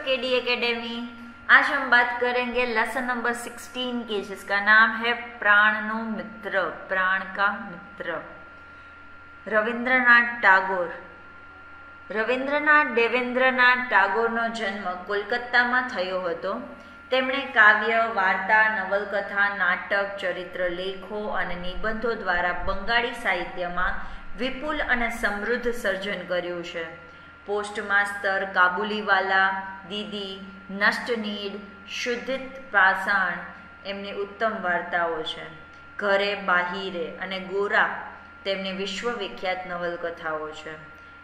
KD academy. आज हम बात करेंगे लेसन नंबर 16 की, जिसका नाम है प्राणनो मित्र, प्राण का मित्र। रविंद्रनाथ टागोर। रविंद्रनाथ देवेन्द्रनाथ टागोरનો જન્મ કોલકાતામાં થયો હતો। તેમણે કાવ્ય, વાર્તા, નવલકથા, નાટક, ચરિત્ર લેખો અને નિબંધો દ્વારા બંગાળી સાહિત્યમાં વિપુલ અને સમૃદ્ધ સર્જન કર્યું છે। પોસ્ટમાસ્ટર, કાબુલીવાલા, દીદી, નષ્ટનીડ, શુદ્ધિત પાષાણ એમની ઉત્તમ વાર્તાઓ છે। ઘરે બાહિરે અને ગોરા તેમની વિશ્વવિખ્યાત નવલકથાઓ છે।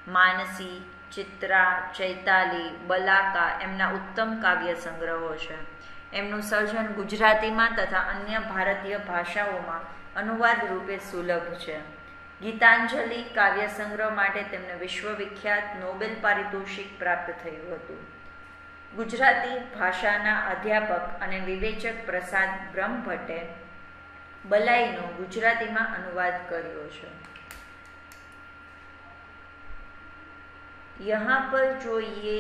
માનસી, ચિત્રા, ચૈતાલી, બલાકા એમના ઉત્તમ કાવ્ય સંગ્રહો છે। એમનું સર્જન ગુજરાતીમાં તથા અન્ય ભારતીય ભાષાઓમાં અનુવાદ રૂપે સુલભ છે। ગીતાંજલિ કાવ્ય સંગ્રહ માટે તેમને વિશ્વવિખ્યાત નોબેલ પારિતોષિક પ્રાપ્ત થયું હતું। ગુજરાતી ભાષાના અધ્યાપક અને વિવેચક પ્રસાદ બ્રહ્મભટ્ટે બલાઈનો ગુજરાતીમાં અનુવાદ કર્યો છે। यहाँ पर जो ये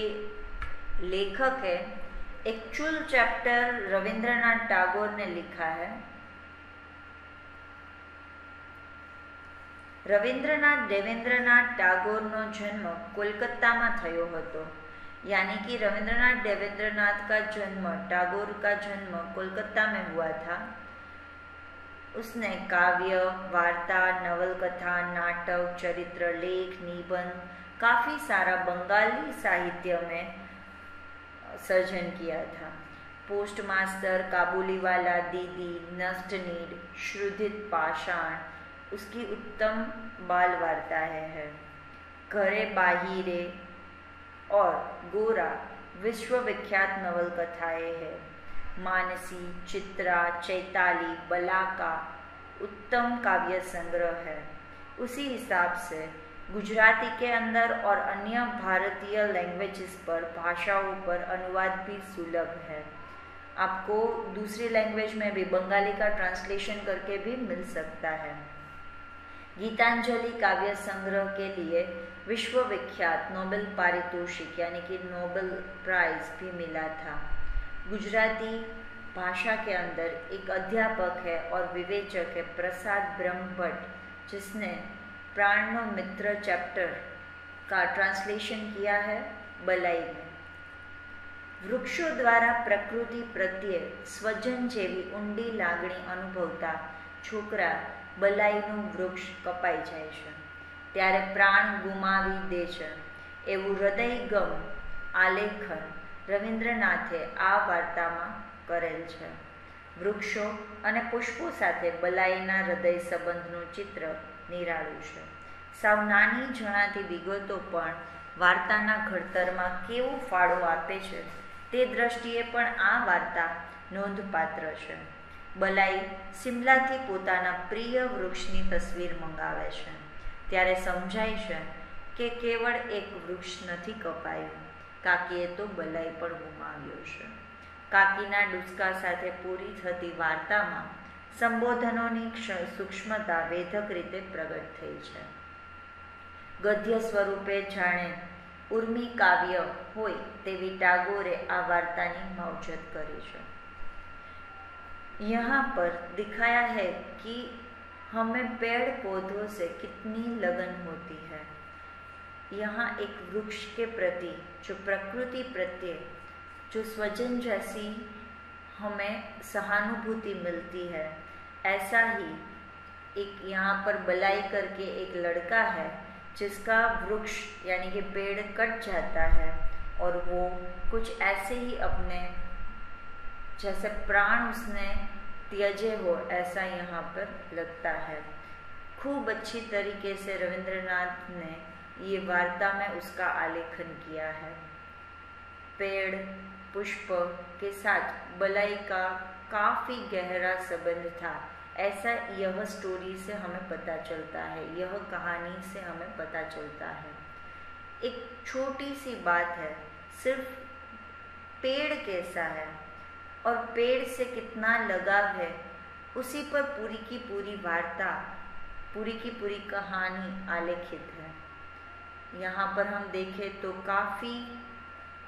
लेखक है, एक्चुअल चैप्टर रविंद्रनाथ टागोर ने लिखा है। रविंद्रनाथ देवेन्द्रनाथ टागोरનો जन्म कोलकाता થયો હતો। यानी कि रविंद्रनाथ देवेन्द्रनाथ का जन्म, टागोर का जन्म कोलकाता में हुआ था। उसने काव्य, वार्ता, नवलकथा, नाटक, चरित्र लेख, निबंध काफ़ी सारा बंगाली साहित्य में सर्जन किया था। पोस्टमास्टर, काबुलीवाला, दीदी, नष्टनीड, शुद्धित पाषाण उसकी उत्तम बाल वार्ताएं हैं। घरे बाहिरे और गोरा विश्वविख्यात नवलकथाएं हैं। मानसी, चित्रा, चैताली, बलाका उत्तम काव्य संग्रह है। उसी हिसाब से गुजराती के अंदर और अन्य भारतीय लैंग्वेजेस पर, भाषाओं पर अनुवाद भी सुलभ है। आपको दूसरी लैंग्वेज में भी बंगाली का ट्रांसलेशन करके भी मिल सकता है। गीतांजलि काव्य संग्रह के लिए विश्वविख्यात नोबेल पारितोषिक यानी कि नोबेल प्राइज भी मिला था। गुजराती भाषा के अंदर एक अध्यापक है और विवेचक है प्रसाद ब्रह्मभट्ट, जिसने प्राणनो मित्र चैप्टर का ट्रांसलेशन किया है बलाई में। वृक्षों द्वारा प्रकृति प्रत्ये स्वजन जेवी ऊंडी लागणी अनुभवता छोकरा बलाईનું वृक्ष कपाई जाय छे त्यारे प्राण गुमावी दे छे एवुं हृदयगम आलेखन रविंद्रनाथे आ वार्तामां करेल छे। वृक्षो अने पुष्पो साथे बलाईना हृदय संबंधनुं चित्र निराळुं छे। साव नानी जणाती विगतो पण वार्ताना घडतरमां केवो फाळो आपे छे ते दृष्टिए पण आ वार्ता नोंधपात्र छे। बलाई सिमलाथी पोताना प्रिय वृक्षनी तस्वीर मंगावे छे त्यारे समजाय छे के केवळ एक वृक्ष नथी कपायुं, काकीए तो बलाई पण गुमाव्यो छे। काकीना डुस्का साथे पूरी थती वार्तामां संबोधनोनी सूक्ष्मता वेधक रीते प्रगट थई छे। गद्य स्वरूपे जाणे उर्मी काव्य होय तेवी टागोरे आ वार्तानी मावजत करी छे। यहाँ पर दिखाया है कि हमें पेड़ पौधों से कितनी लगन होती है। यहाँ एक वृक्ष के प्रति, जो प्रकृति प्रत्ये जो स्वजन जैसी हमें सहानुभूति मिलती है, ऐसा ही एक यहाँ पर बलाई करके एक लड़का है जिसका वृक्ष यानी कि पेड़ कट जाता है और वो कुछ ऐसे ही अपने जैसे प्राण उसने त्यजे हो ऐसा यहाँ पर लगता है। खूब अच्छी तरीके से रविंद्रनाथ ने ये वार्ता में उसका आलेखन किया है। पेड़ पुष्प के साथ बलाई का काफ़ी गहरा संबंध था, ऐसा यह स्टोरी से हमें पता चलता है, यह कहानी से हमें पता चलता है। एक छोटी सी बात है, सिर्फ पेड़ कैसा है और पेड़ से कितना लगाव है, उसी पर पूरी की पूरी वार्ता, पूरी की पूरी कहानी आलेखित है। यहाँ पर हम देखें तो काफ़ी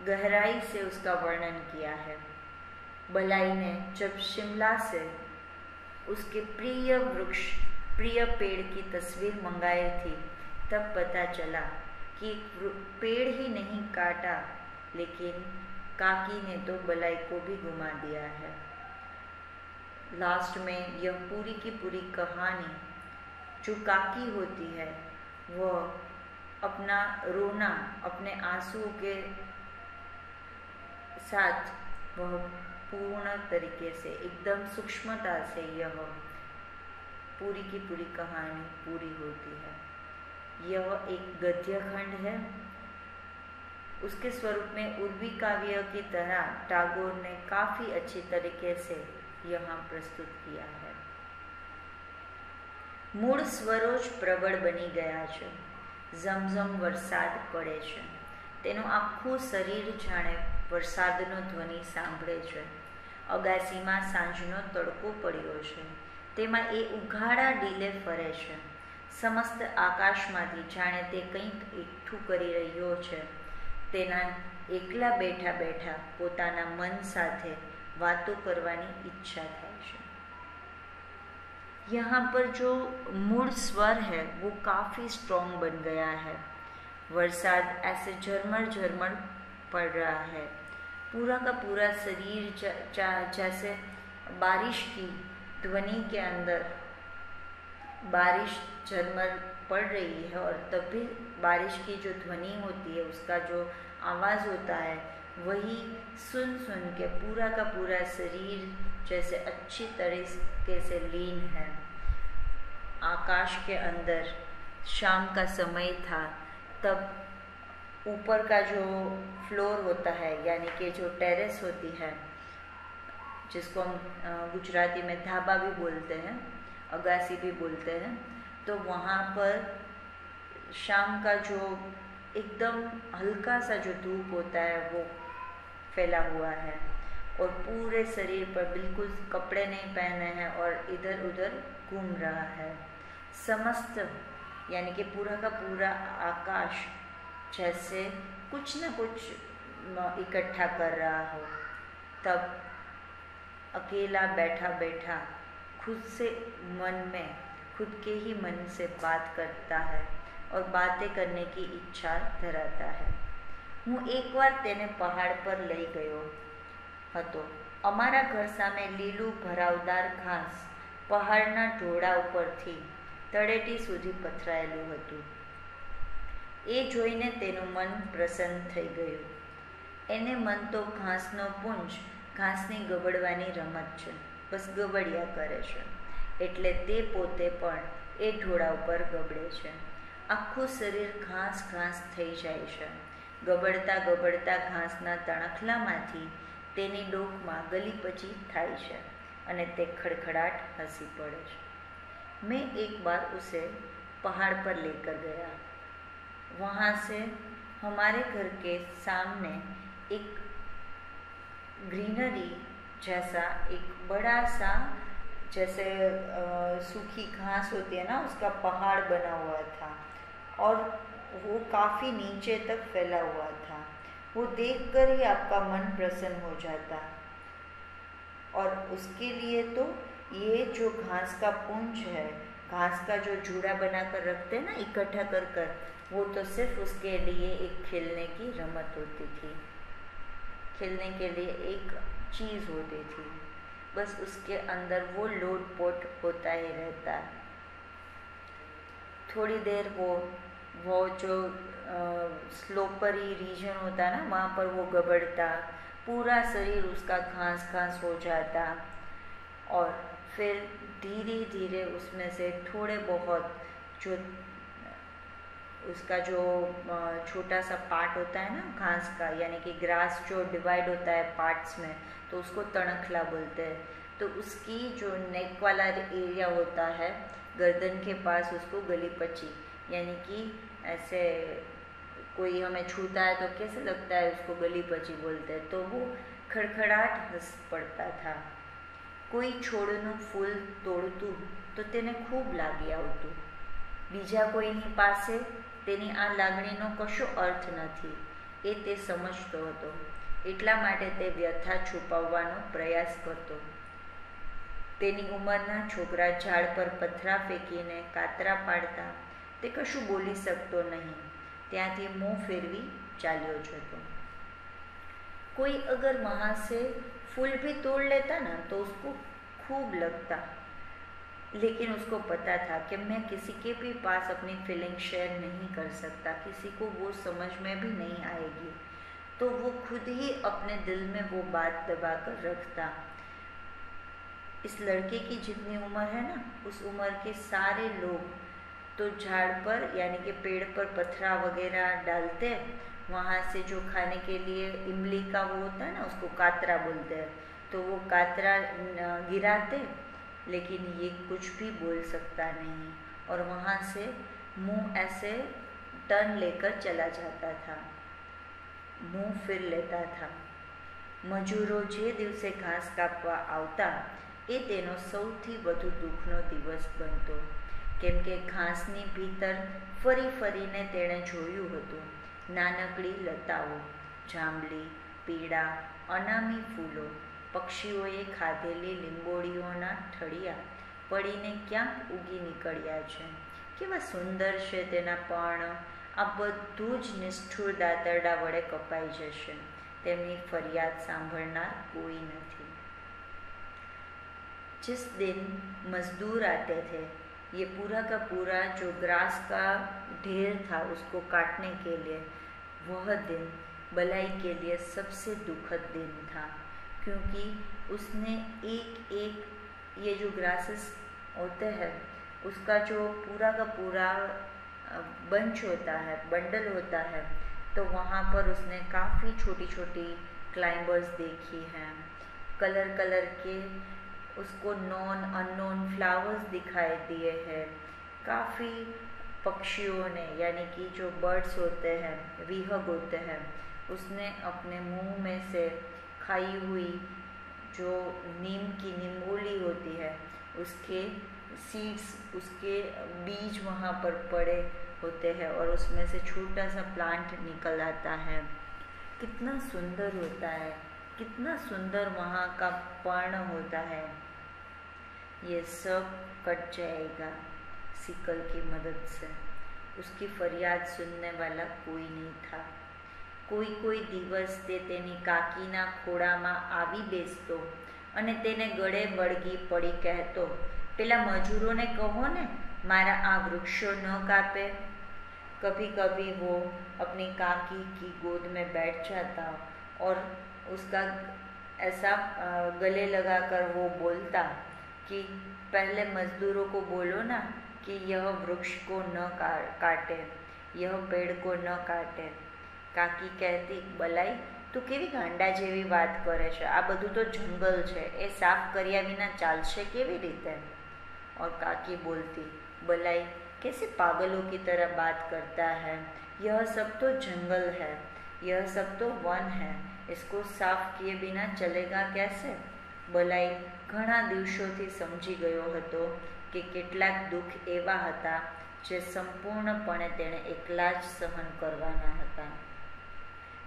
गहराई से उसका वर्णन किया है। बलाई ने जब शिमला से उसके प्रिय वृक्ष, प्रिय पेड़ की तस्वीर मंगाई थी, तब पता चला कि पेड़ ही नहीं काटा, लेकिन काकी ने तो बलाई को भी घुमा दिया है। लास्ट में यह पूरी की पूरी कहानी, जो काकी होती है, वह अपना रोना, अपने आंसुओं के साथ वह पूर्ण तरीके से, एकदम सूक्ष्मता से यह पूरी की पूरी कहानी पूरी होती है। यह एक गद्य खंड है। उसके स्वरूप में उर्वी काव्य की तरह टैगोर ने काफ़ी अच्छी तरीके से यहाँ प्रस्तुत किया है। मूળ સ્વરો જ પ્રબળ બની ગયા છે, ઝમઝમ વરસાદ પડે છે, તેનું આખું શરીર જાણે વરસાદનો ધ્વનિ સાંભળે છે। અગાસીમાં સાંજનો તડકો પડ્યો છે, તેમાં એ ઉઘાડા ડીલે ફરે છે, સમસ્ત આકાશમાંથી જાણે તે કંઈક એકઠું કરી રહ્યો છે। તેના એકલા બેઠા બેઠા પોતાના મન સાથે વાતો કરવાની ઈચ્છા થાય છે। यहाँ पर जो मूल स्वर है वो काफ़ी स्ट्रॉन्ग बन गया है। बरसात ऐसे झरमर झरमर पड़ रहा है, पूरा का पूरा शरीर जैसे बारिश की ध्वनि के अंदर बारिश झरमर पड़ रही है, और तब भी बारिश की जो ध्वनि होती है, उसका जो आवाज़ होता है, वही सुन सुन के पूरा का पूरा शरीर जैसे अच्छी तरीके से लीन है। आकाश के अंदर शाम का समय था, तब ऊपर का जो फ्लोर होता है, यानी कि जो टेरेस होती है, जिसको हम गुजराती में धाबा भी बोलते हैं, अगासी भी बोलते हैं, तो वहाँ पर शाम का जो एकदम हल्का सा जो धूप होता है वो फैला हुआ है, और पूरे शरीर पर बिल्कुल कपड़े नहीं पहने हैं और इधर उधर घूम रहा है। समस्त यानी कि पूरा का पूरा आकाश जैसे कुछ न कुछ इकट्ठा कर रहा हो। तब अकेला बैठा बैठा खुद से मन में, खुद के ही मन से बात करता है और बातें करने की इच्छा धराता है। હું એકવાર તેને પહાડ પર લઈ ગયો હતો। અમારા ઘર સામે લીલું ભરાવદાર ઘાસ પહાડના ઢોળા ઉપરથી તળેટી સુધી પથરાયેલું હતું। એ જોઈને તેનું મન પ્રસન્ન થઈ ગયું। એને મન તો ઘાસનો પુંજ, ઘાસની ગબડવાની રમત છે, બસ ગબડ્યા કરે છે, એટલે તે પોતે પણ એ ઢોળા ઉપર ગબડે છે। આખું શરીર ઘાસ ઘાસ થઈ જાય છે। ગબડતા ગબડતા ઘાસના તણખલામાંથી તેની ડોકમાં ગલીપચી થાય છે અને તે ખડખડાટ હસી પડે છે। मैं एक बार उसे पहाड़ पर लेकर गया। वहाँ से हमारे घर के सामने एक ग्रीनरी जैसा एक बड़ा सा, जैसे सूखी घास होती है ना, उसका पहाड़ बना हुआ था, और वो काफ़ी नीचे तक फैला हुआ था। वो देखकर ही आपका मन प्रसन्न हो जाता। और उसके लिए तो ये जो घास का पुंज है, घास का जो जूड़ा बनाकर रखते हैं ना इकट्ठा कर कर, वो तो सिर्फ उसके लिए एक खेलने की रमत होती थी, खेलने के लिए एक चीज़ होती थी, बस उसके अंदर वो लोट पोट होता ही रहता। थोड़ी देर वो जो स्लोपरी रीजन होता है ना, वहाँ पर वो गबड़ता, पूरा शरीर उसका घास घास हो जाता, और फिर धीरे धीरे उसमें से थोड़े बहुत जो उसका जो छोटा सा पार्ट होता है ना घास का, यानी कि ग्रास जो डिवाइड होता है पार्ट्स में, तो उसको तणखला बोलते हैं। तो उसकी जो नेक वाला एरिया होता है गर्दन के पास, उसको गलीपची, यानी कि ऐसे कोई हमें छूता है तो कैसे लगता है, उसको गलीपची बोलते हैं। तो वो खड़खड़ाट हंस पड़ता था। કોઈ છોડનું ફૂલ તોડતું તો તેને ખૂબ લાગી આવતું, બીજા કોઈની પાસે તેની આ લાગણીનો કશો અર્થ નથી। એ તે સમજતો હતો. એટલા માટે તે વ્યથા છુપાવવાનો પ્રયાસ કરતો. તેની ઉંમરના છોકરા ઝાડ પર પથરા ફેંકીને કાતરા પાડતા. તે કશું બોલી શકતો નહીં. ત્યાંથી મોં ફેરવી ચાલ્યો જતો. कोई अगर वहाँ से फूल भी तोड़ लेता ना तो उसको खूब लगता, लेकिन उसको पता था कि मैं किसी के भी पास अपनी फीलिंग शेयर नहीं कर सकता, किसी को वो समझ में भी नहीं आएगी. तो वो खुद ही अपने दिल में वो बात दबा कर रखता. इस लड़के की जितनी उम्र है ना, उस उम्र के सारे लोग तो झाड़ पर यानी कि पेड़ पर पत्थरा वगैरह डालते, वहाँ से जो खाने के लिए इमली का वो होता है ना, उसको कातरा बोलते हैं, तो वो कातरा गिराते, लेकिन ये कुछ भी बोल सकता नहीं और वहाँ से मुंह ऐसे टर्न लेकर चला जाता था, मुंह फिर लेता था. મજૂરો જે દિવસે ઘાસ કાપવા આવતા એ તેનો સૌથી વધુ દુઃખનો દિવસ બનતો, કેમ કે ઘાસની ભીતર ફરી ફરીને તેણે જોયું હતું નાનકડી લતાઓ, જાંબલી, પીળા, અનામી ફૂલો, પક્ષીઓએ ખાધેલી લીંબોળીઓના ઠળિયા પડીને ક્યાંક ઉગી નીકળ્યા છે, કેવા સુંદર છે તેના પર્ણ. આ બધું જ નિષ્ઠુર દાતરડા વડે કપાઈ જશે. તેમની ફરિયાદ સાંભળનાર કોઈ નથી. जिस दिन मजदूर आते थे, ये पूरा का पूरा जो ग्रास का ढेर था उसको काटने के लिए, वह दिन बलाई के लिए सबसे दुखद दिन था, क्योंकि उसने एक एक ये जो ग्रासेस होते हैं उसका जो पूरा का पूरा बंच होता है, बंडल होता है, तो वहाँ पर उसने काफ़ी छोटी छोटी क्लाइंबर्स देखी हैं. कलर कलर के उसको नॉन अननोन फ्लावर्स दिखाई दिए हैं. काफ़ी पक्षियों ने यानी कि जो बर्ड्स होते हैं, विहग होते हैं, उसने अपने मुंह में से खाई हुई जो नीम की निम्बोली होती है उसके सीड्स, उसके बीज वहाँ पर पड़े होते हैं और उसमें से छोटा सा प्लांट निकल आता है. कितना सुंदर होता है, कितना सुंदर वहाँ का पर्ण होता है. ये सब कट जाएगा सिकल की मदद से. उसकी फरियाद सुनने वाला कोई नहीं था. કોઈ દિવસ તે તેની કાકીના ખોળામાં આવી બેસતો અને તેને ગળે વળગી પડી કહેતો, પેલા મજૂરોને કહો ને મારા આ વૃક્ષો ન કાપે. कभी कभी वो अपनी काकी की गोद में बैठ जाता और उसका ऐसा गले लगाकर वो बोलता कि पहले मजदूरों को बोलो ना कि यह वृक्ष को न काटे, यह पेड़ को न काटे. काकी कहती, બલાઈ તું કેવી ગાંડા જેવી વાત કરે છે, આ બધું તો જંગલ છે, એ સાફ કર્યા વિના ચાલશે કેવી રીતે? और काकी बोलती, बलाई कैसे पागलों की तरह बात करता है, यह सब तो जंगल है, यह सब तो वन है, इसको साफ किए बिना चलेगा कैसे? બલાઈ ઘણા દિવસોથી સમજી ગયો હતો કે કેટલાક દુઃખ એવા હતા જે સંપૂર્ણપણે તેણે એકલા જ સહન કરવાના હતા.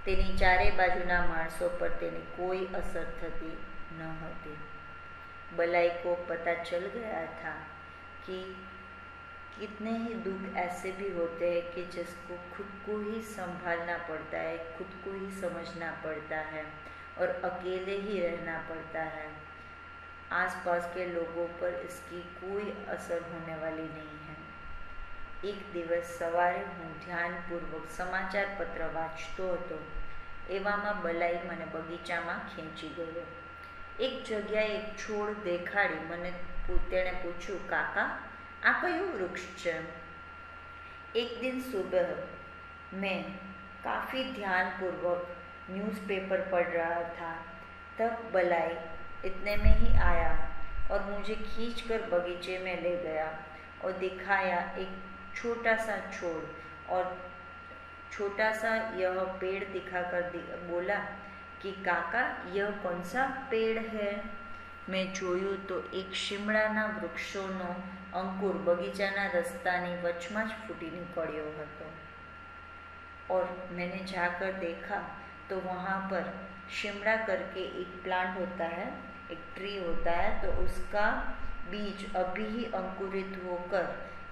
તેની ચારે બાજુના માણસો પર તેની કોઈ અસર થતી ન હતી. બलाई को पता चल गया था कि कितने ही दुख ऐसे भी होते हैं कि जिसको खुद को ही संभालना पड़ता है, खुद को ही समझना पड़ता है और अकेले ही रहना पड़ता है. आसपास के लोगों पर इसकी कोई असर होने वाली नहीं है. एक दिवस सवारे હું ધ્યાનપૂર્વક સમાચાર પત્ર વાંચતો હતો, એવામાં બलाई મને બગીચામાં ખેંચી ગયો. એક જગ્યાએ એક છોડ દેખાડી મને તેણે પૂછ્યું, કાકા આ કયું વૃક્ષ છે? एक दिन सुबह मैं काफ़ी ध्यानपूर्वक न्यूज़पेपर पढ़ रहा था, तब बलाई इतने में ही आया और मुझे खींचकर बगीचे में ले गया और दिखाया एक छोटा सा छोड़ और छोटा सा यह पेड़ दिखाकर बोला कि काका यह कौन सा पेड़ है? मैं જોયું તો એક શિમળાના વૃક્ષોનો અંકુર બગીચાના રસ્તાની વચમાં જ ફૂટી નીકળ્યો હતો. और मैंने जाकर देखा तो वहाँ पर शिमला करके एक प्लांट होता है, एक ट्री होता है, तो उसका बीज अभी ही अंकुरित होकर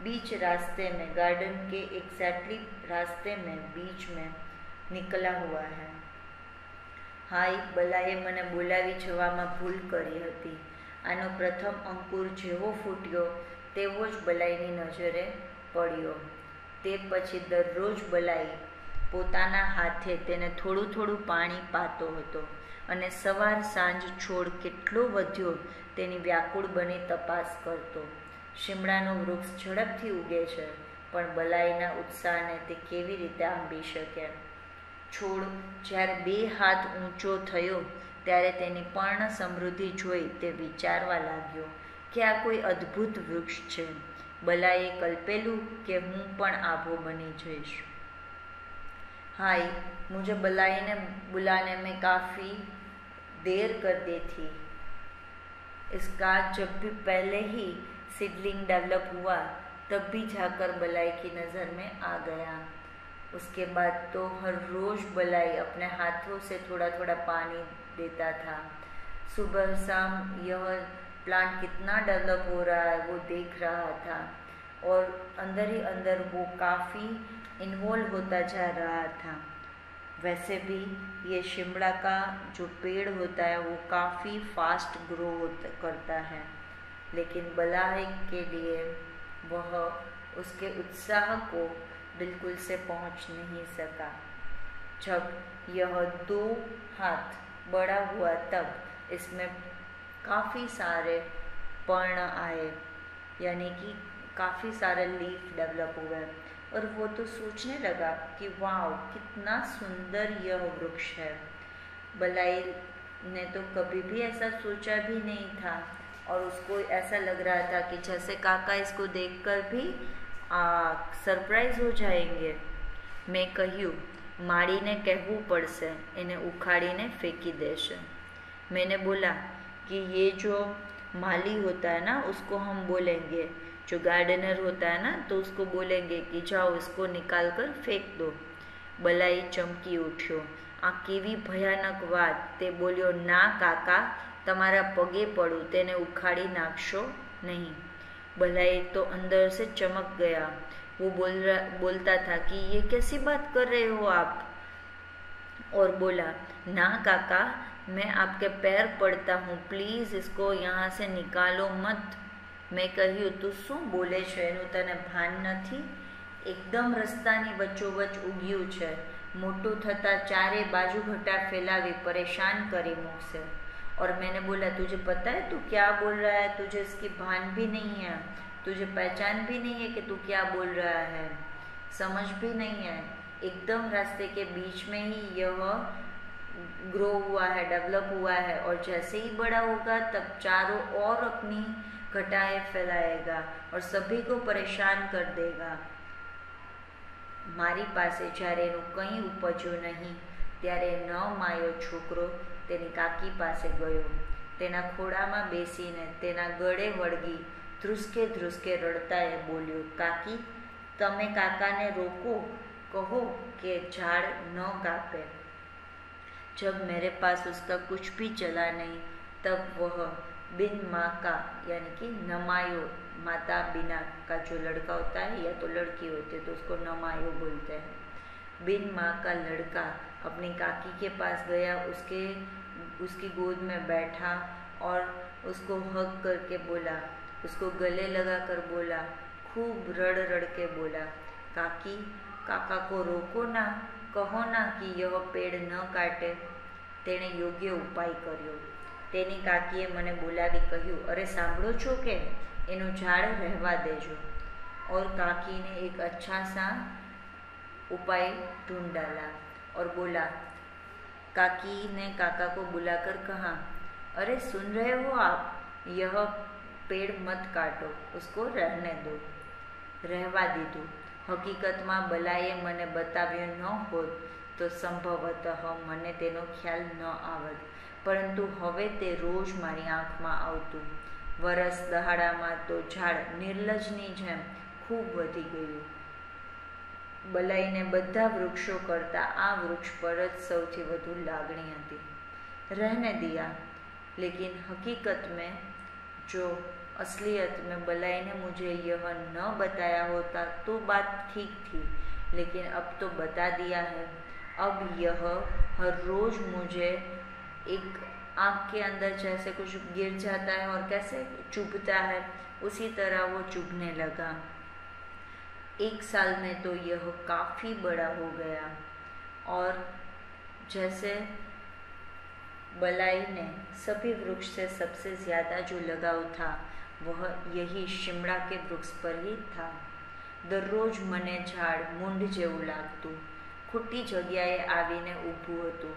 बीच रास्ते में, गार्डन के एग्जैक्टली रास्ते में बीच में निकला हुआ है। હાય, બલાએ મને બોલાવી જવામાં ભૂલ કરી હતી. આનો પ્રથમ અંકુર જેવો ફૂટ્યો તેવો જ બલાઈની નજરે પડ્યો. તે પછી દરરોજ બલાઈ પોતાના હાથે તેને થોડું થોડું પાણી પાતો હતો અને સવાર સાંજ છોડ કેટલો વધ્યો તેની વ્યાકુળ બની તપાસ કરતો. શિમળાનું વૃક્ષ ઝડપથી ઉગે છે, પણ બલાઈના ઉત્સાહને તે કેવી રીતે આંબી શકે? છોડ જ્યારે 2 હાથ ઊંચો થયો ત્યારે તેની પર્ણ સમૃદ્ધિ જોઈ તે વિચારવા લાગ્યો કે આ કોઈ અદ્ભુત વૃક્ષ છે. બલાએ કલ્પેલું કે હું પણ આભો બની જઈશ. हाय, मुझे बलाई ने बुलाने में काफ़ी देर कर दी थी. इसका जब भी पहले ही सीडलिंग डेवलप हुआ तब भी जाकर बलाई की नज़र में आ गया. उसके बाद तो हर रोज़ बलाई अपने हाथों से थोड़ा थोड़ा पानी देता था. सुबह शाम यह प्लांट कितना डेवलप हो रहा है वो देख रहा था और अंदर ही अंदर वो काफ़ी इन्वॉल्व होता जा रहा था. वैसे भी ये शिमला का जो पेड़ होता है वो काफ़ी फास्ट ग्रो करता है, लेकिन बलाई के लिए वह उसके उत्साह को बिल्कुल से पहुंच नहीं सका. जब यह 2 हाथ बड़ा हुआ तब इसमें काफ़ी सारे पर्ण आए, यानी कि काफ़ी सारे लीफ डेवलप हुए और वो तो सोचने लगा कि वाह, कितना सुंदर यह वृक्ष है. बलाई ने तो कभी भी ऐसा सोचा भी नहीं था और उसको ऐसा लग रहा था कि जैसे काका इसको देखकर भी સરપ્રાઈઝ हो जाएंगे. મેં કહ્યું, માળીને કહેવું પડશે, એને ઉખાડીને ફેંકી દેશે. मैंने बोला कि ये जो माली होता है ना उसको हम बोलेंगे, जो गार्डनर होता है ना तो उसको बोलेंगे कि जाओ इसको निकाल कर फेंक दो. બલાઈ ચમકી ઉઠ્યો. આ કેવી ભયાનક વાત! તે બોલ્યો, ના કાકા, તમારા પગે પડું, તેને ઉખાડી નાખશો નહીં. बलाई तो अंदर से चमक गया. वो बोलता था कि ये कैसी बात कर रहे हो आप, और बोला, ना काका, मैं आपके पैर पड़ता हूँ, प्लीज़ इसको यहाँ से निकालो मत. मैं કહ્યું, તું શું બોલે છે? એનું તને ભાન નથી? એકદમ રસ્તાની વચ્ચોવચ ઉગ્યું છે, મોટું થતાં ચારે બાજુ ઘટા ફેલાવી પરેશાન કરી મૂકશે. और मैंने बोला, तुझे पता है तू क्या बोल रहा है? तुझे इसकी भान भी नहीं है, तुझे पहचान भी नहीं है कि तू क्या बोल रहा है, समझ भी नहीं है. एकदम रास्ते के बीच में ही यह ग्रो हुआ है, डेवलप हुआ है, और जैसे ही बड़ा होगा तब चारों ओर अपनी घटाएं फैलाएगा और सभी को परेशान कर देगा. મારી પાસે જ્યારે એનું કંઈ ઉપજ્યું નહીં ત્યારે 9 માયો છોકરો તેની કાકી પાસે ગયો. તેના ખોળામાં બેસીને તેના ગળે વળગી ધ્રુસકે ધ્રુસકે રડતા એ બોલ્યો, કાકી, તમે કાકાને રોકો, કહો કે ઝાડ ન કાપે. जब मेरे पास उसका कुछ भी चला नहीं तब वह बिन माँ का यानी कि नमायो, माता बिना का जो लड़का होता है या तो लड़की होती है तो उसको नमायो बोलते हैं. बिन माँ का लड़का अपनी काकी के पास गया, उसकी गोद में बैठा और उसको हग करके बोला, उसको गले लगा कर बोला, खूब रड़ रड़ के बोला, काकी, काका को रोको ना, कहो ना कि यह पेड़ न काटे. तेणे योग्य उपाय कर्यो. तेनी काकीए मने बोलावी કહ્યું, अरे सांभळो छो के एनु झाड़ रहवा देजो. और काकी ने एक अच्छा सा उपाय ढूंढ डाला और बोला. काकी ने काका को बुलाकर कहा, अरे सुन रहे हो आप, यह पेड़ मत काटो, उसको रहने दो. रहवा दीधું. હકીકતમાં બલાએ મને બતાવ્યું ન હોત તો સંભવતઃ મને તેનો ખ્યાલ ન આવત, પરંતુ હવે તે રોજ મારી આંખમાં આવતું. વરસ દહાડામાં તો ઝાડ નિર્લજની જેમ ખૂબ વધી ગયું. બલાઈને બધા વૃક્ષો કરતાં આ વૃક્ષ પર જ સૌથી વધુ લાગણી હતી. रहने दिया, लेकिन हकीकत में जो असलियत में बलाई ने मुझे यह न बताया होता तो बात ठीक थी, लेकिन अब तो बता दिया है. अब यह हर रोज़ मुझे एक आँख के अंदर जैसे कुछ गिर जाता है और कैसे चुभता है, उसी तरह वो चुभने लगा. 1 साल में तो यह काफ़ी बड़ा हो गया और जैसे बलाई ने सभी वृक्ष से सबसे ज़्यादा जो लगाव था वह यही शिमला के वृक्ष पर ही था. दररोज મને ઝાડ મૂંઢ જેવું લાગતું. ખોટી જગ્યાએ આવીને ઊભું હતું.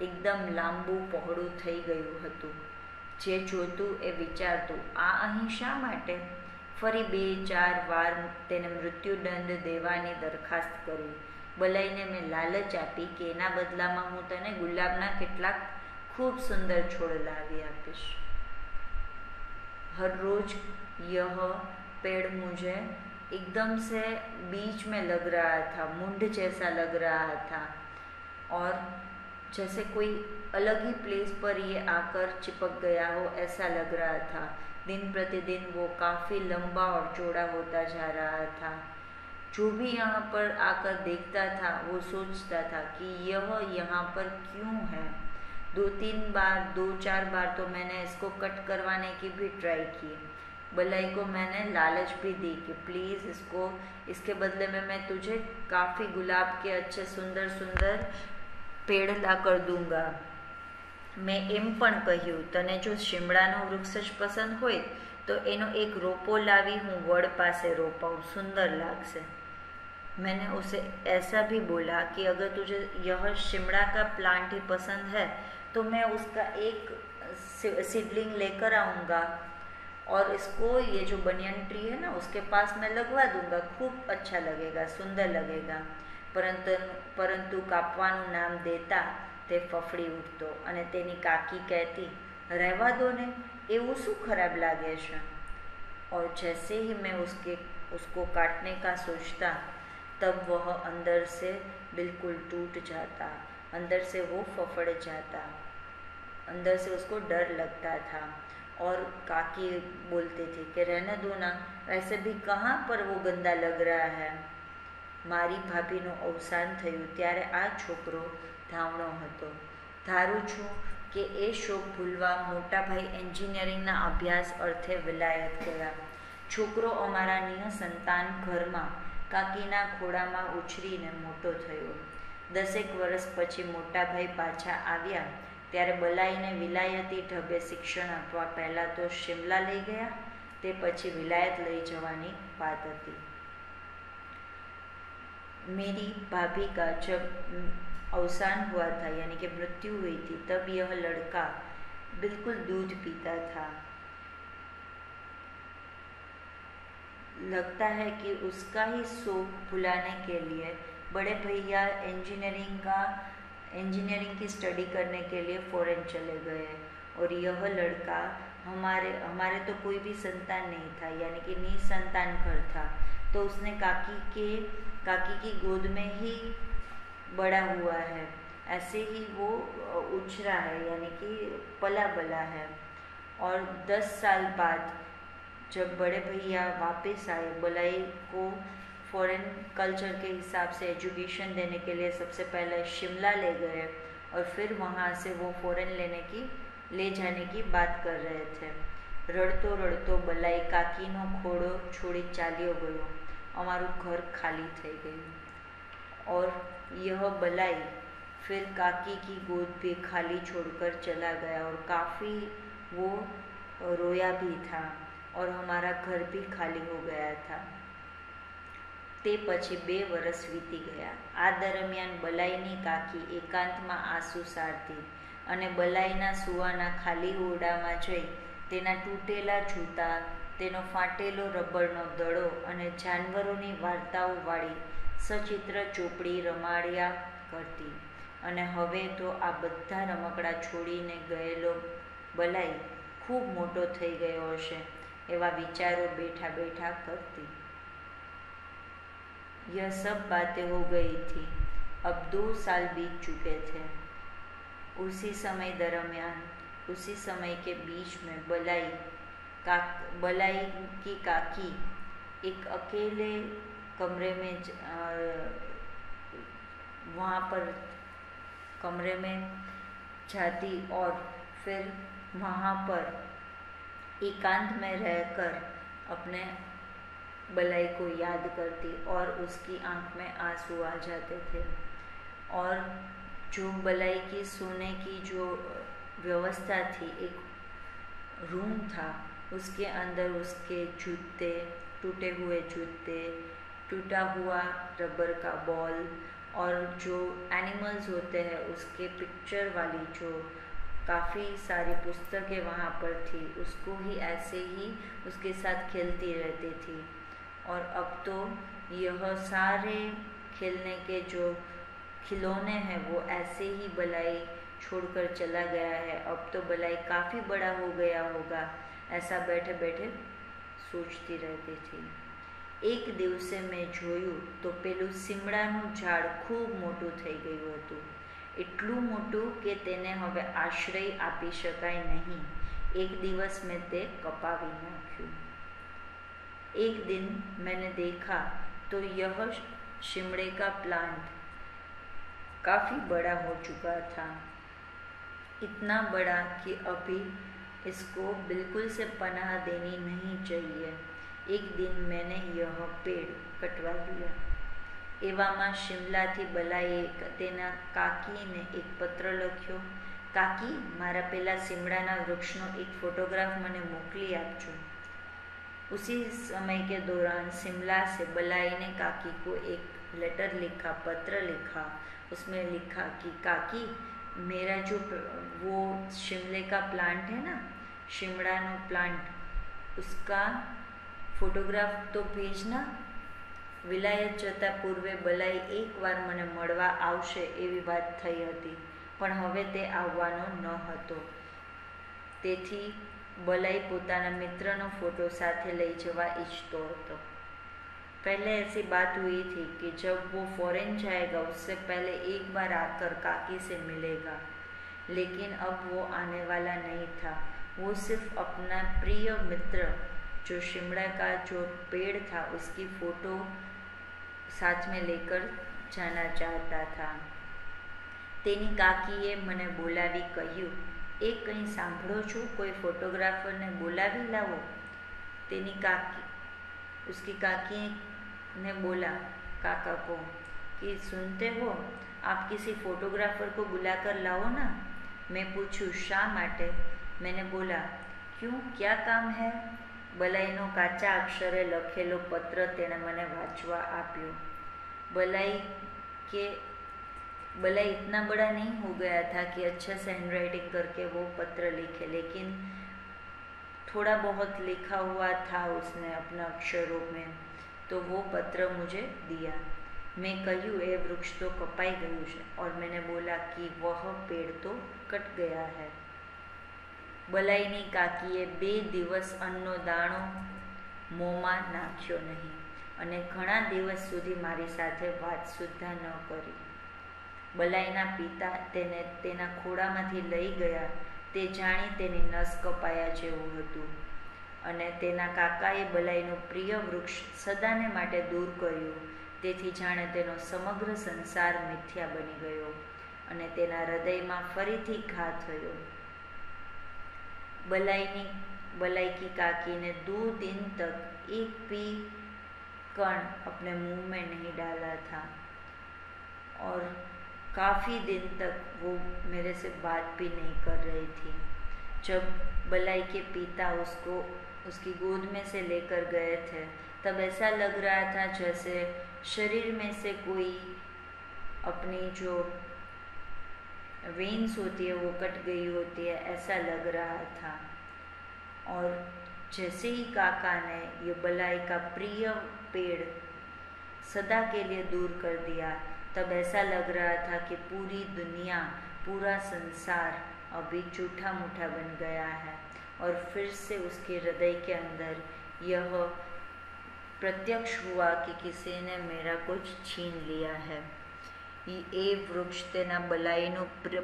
એકદમ લાંબુ પહોળું થઈ ગયું હતું. જે જોતું એ વિચારતું, આ અહીં શા માટે? ફરી 2-4 વાર તેને મૃત્યુદંડ દેવાની દરખાસ્ત કરી. બલાઈને મેં લાલચ આપી કે એના બદલામાં હું તને ગુલાબના કેટલાક खूब सुंदर छोड़ लावी आपिश. हर रोज यह पेड़ मुझे एकदम से बीच में लग रहा था, मुंड जैसा लग रहा था और जैसे कोई अलग ही प्लेस पर ये आकर चिपक गया हो ऐसा लग रहा था. दिन प्रतिदिन वो काफ़ी लंबा और चौड़ा होता जा रहा था. जो भी यहाँ पर आकर देखता था वो सोचता था कि यह यहाँ पर क्यों है. 2-4 बार तो मैंने इसको कट करवाने की भी ट्राई की. बलाई को मैंने लालच भी दी कि प्लीज़ इसके बदले में मैं तुझे काफ़ी गुलाब के अच्छे सुंदर सुंदर पेड़ ला कर दूंगा. मैं एम पण કહ્યું, તને જો શિમળાનો વૃક્ષ જ પસંદ હોય તો એનો એક રોપો લાવી હું વડ પાસે રોપાऊँ, सुंदर लागसे. मैंने उसे ऐसा भी बोला कि अगर तुझे यह शिमला का प्लांट ही पसंद है तो मैं उसका एक सीडलिंग लेकर आऊँगा और इसको ये जो बनियन ट्री है ना उसके पास मैं लगवा दूँगा. खूब अच्छा लगेगा, सुंदर लगेगा. परंतु कापવાનું नाम देता તે ફફડી ઉઠતો અને તેની કાકી કહેતી, રહેવા દો ને, એવું શું ખરાબ લાગે છે. और जैसे ही मैं उसको काटने का सोचता तब वह अंदर से बिल्कुल टूट जाता, अंदर से वो फफड़ जाता. अंदर से उसको डर लगता था और काकी बोलती थी कि रहने दो ना, वैसे भी कहाँ पर वो गंदा लग रहा है. મારી ભાભીનું અવસાન થયું ત્યારે આ છોકરો ધાવણો હતો. ધારું છું કે એ શોક ભૂલવા મોટા ભાઈ એન્જિનિયરિંગના અભ્યાસ અર્થે વિલાયત ગયા. છોકરો અમારા નિઃસંતાન ઘરમાં કાકીના ખોળામાં ઉછરીને મોટો થયો. 10 વર્ષ પછી મોટા ભાઈ પાછા આવ્યા ત્યારે બલાઈને વિલાયતી ઢબે શિક્ષણ આપવા પહેલાં તો શિમલા લઈ ગયા, તે પછી વિલાયત લઈ જવાની વાત હતી. मेरी भाभी का जब अवसान हुआ था यानी कि मृत्यु हुई थी तब यह लड़का बिल्कुल दूध पीता था. लगता है कि उसका ही शौक भुलाने के लिए बड़े भैया इंजीनियरिंग की स्टडी करने के लिए फॉरेन चले गए और यह लड़का हमारे तो कोई भी संतान नहीं था यानी कि निसंतान घर था. तो उसने काकी की गोद में ही बड़ा हुआ है. ऐसे ही वो उछरा है यानी कि पला बला है. और 10 साल बाद जब बड़े भैया वापस आए, बलाई को फॉरेन कल्चर के हिसाब से एजुकेशन देने के लिए सबसे पहले शिमला ले गए और फिर वहाँ से वो फॉरेन ले जाने की बात कर रहे थे. रड़तो रड़तो बलाई काकीनो खोड़ो छोड़ी चाल्यो गयो. हमारू घर खाली થઈ ગયું और यह बलाई फिर काकी की गोद भी खाली छोड़कर चला गया और काफ़ी वो रोया भी था और हमारा घर भी खाली हो गया था. તે પછી 2 વર્ષ વીતી ગયા. આ દરમિયાન બલાઈની કાકી એકાંતમાં આંસુ સારતી અને બલાઈના સુવાના ખાલી ઓરડામાં જઈ તેના તૂટેલા જૂતા, તેનો ફાટેલો રબરનો દડો અને જાનવરોની વાર્તાઓવાળી સચિત્ર ચોપડી રમાડ્યા કરતી. અને હવે તો આ બધા રમકડા છોડીને ગયેલો બલાઈ ખૂબ મોટો થઈ ગયો હશે એવા વિચારો બેઠા બેઠા કરતી. यह सब बातें हो गई थी। अब 2 साल बीत चुके थे। उसी समय दरमियान, उसी समय के बीच में बलाई की काकी एक अकेले कमरे में वहाँ पर कमरे में जाती और फिर वहाँ पर एकांत में रहकर अपने बलाई को याद करती और उसकी आंख में आंसू आ जाते थे। और जो बलाई की सोने की जो व्यवस्था थी, एक रूम था, उसके अंदर उसके जूते, टूटे हुए जूते, टूटा हुआ रबर का बॉल और जो एनिमल्स होते हैं उसके पिक्चर वाली जो काफ़ी सारी पुस्तकें वहाँ पर थी, उसको ही ऐसे ही उसके साथ खेलती रहती थी। और अब तो यह सारे खेलने के जो खिलौने हैं वो ऐसे ही बलाई छोड़कर चला गया है। अब तो बलाई काफ़ी बड़ा हो गया होगा, ऐसा बैठे बैठे सोचती रहती थी। एक દિવસે મેં જોયું તો પેલું સીમડાનું ઝાડ ખૂબ મોટું થઈ ગયું હતું, એટલું મોટું કે તેને હવે આશ્રય આપી શકાય નહીં। एक દિવસ મેં તે કપાવી નાખ્યું। एक दिन मैंने देखा तो यह शिमड़े का प्लांट काफ़ी बड़ा हो चुका था, इतना बड़ा कि अभी इसको बिल्कुल से पनाह देनी नहीं चाहिए। एक दिन मैंने यह पेड़ कटवा दिया। एवामां शिमलाथी बलाए तेना काकीने एक पत्र लख्यो, काकी मारा पेला सीमड़ाना वृक्षनो एक फोटोग्राफ मने मोकली आपजो। उसी समय के दौरान शिमला से बलाई ने काकी को एक लेटर लिखा, पत्र लिखा। उसमें लिखा कि काकी मेरा जो वो शिमले का प्लांट है ना, शिमड़ानो प्लांट, उसका फोटोग्राफ तो भेजना। विलायत जता पूर्वे बलाई एक बार मने मळवा आवशे एवी वात थई हती, पण हवे ते आववानो न हतो। तेथी बलाई पोताना मित्रनो फोटो साथे लई जवा इच्छतो हतो। पहले ऐसी बात हुई थी कि जब वो फॉरेन जाएगा उससे पहले एक बार आकर काकी से मिलेगा, लेकिन अब वो आने वाला नहीं था। वो सिर्फ अपना प्रिय मित्र जो शिमड़ा का जो पेड़ था उसकी फ़ोटो साथ में लेकर जाना चाहता था। तेनी काकीए मने बोलावी कह्યું, ए कहीं सांभळो छो, कोई फोटोग्राफर ने बोलावी लावो। तेनी काकी, उसकी काकी ने बोला काका को कि सुनते हो, आप किसी फोटोग्राफर को बुलाकर लाओ ना। मैं पूछूं शा माटे? मैंने बोला क्यों, क्या काम है? बलाईनो काचा अक्षरे लखेलो पत्र तेने मने वांचवा आप्यो। बलाई इतना बड़ा नहीं हो गया था कि अच्छे से हैंडराइटिंग करके वो पत्र लिखे, लेकिन थोड़ा बहुत लिखा हुआ था उसने अपना अक्षरों में, तो वो पत्र मुझे दिया। मैं कहूँ ए वृक्ष तो कपाई गયું છે, और मैंने बोला कि वह पेड़ तो कट गया है। बलाईनी काकीए 2 દિવસ अन्नो दाणो मोंमां नाख्यो नहीं અને ઘણા દિવસ સુધી મારી સાથે વાત સુદ્ધા ન કરી। બલાઈના પિતા તેને તેના ખોળામાંથી લઈ ગયા તે જાણી તેની નસ કપાયા જેવું હતું, અને તેના કાકાએ બલાઈનું પ્રિય વૃક્ષ સદાને માટે દૂર કર્યું, તેથી જાણે તેનો સમગ્ર સંસાર મિથ્યા બની ગયો અને તેના હૃદયમાં ફરીથી ઘા થયો। बलाई की काकी ने 2 दिन तक एक भी कण अपने मुंह में नहीं डाला था, और काफ़ी दिन तक वो मेरे से बात भी नहीं कर रही थी। जब बलाई के पिता उसको उसकी गोद में से लेकर गए थे तब ऐसा लग रहा था जैसे शरीर में से कोई अपनी जो वेन्स होती है वो कट गई होती है, ऐसा लग रहा था। और जैसे ही काका ने ये बलाई का प्रिय पेड़ सदा के लिए दूर कर दिया, तब ऐसा लग रहा था कि पूरी दुनिया, पूरा संसार अभी झूठा मूठा बन गया है, और फिर से उसके हृदय के अंदर यह प्रत्यक्ष हुआ कि किसी ने मेरा कुछ छीन लिया है। એ વૃક્ષ તેના બલાઈનું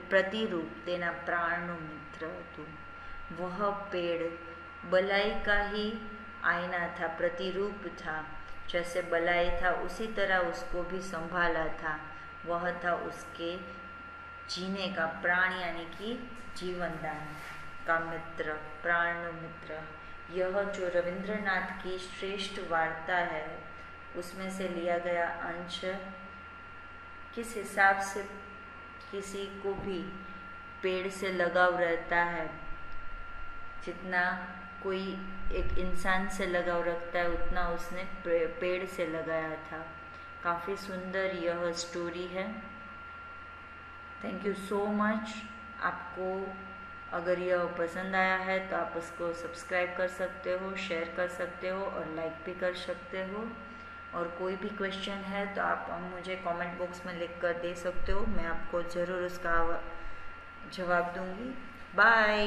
प्रतिरूप તેના प्राणનું મિત્ર હતું। वह पेड़ बलाई का ही आईना था, प्रतिरूप था। जैसे बलाई था उसी तरह उसको भी संभाला था। वह था उसके जीने का प्राण यानी कि जीवनदान का मित्र, प्राण मित्र। यह जो रविंद्रनाथ की श्रेष्ठ वार्ता है उसमें से लिया गया अंश किस हिसाब से किसी को भी पेड़ से लगाव रहता है, जितना कोई एक इंसान से लगाव रखता है उतना उसने पेड़ से लगाया था। काफ़ी सुंदर यह स्टोरी है। Thank you so much. आपको अगर यह पसंद आया है तो आप उसको सब्सक्राइब कर सकते हो, शेयर कर सकते हो और लाइक भी कर सकते हो। और कोई भी क्वेश्चन है तो आप मुझे कमेंट बॉक्स में लिख कर दे सकते हो, मैं आपको ज़रूर उसका जवाब दूंगी। बाय।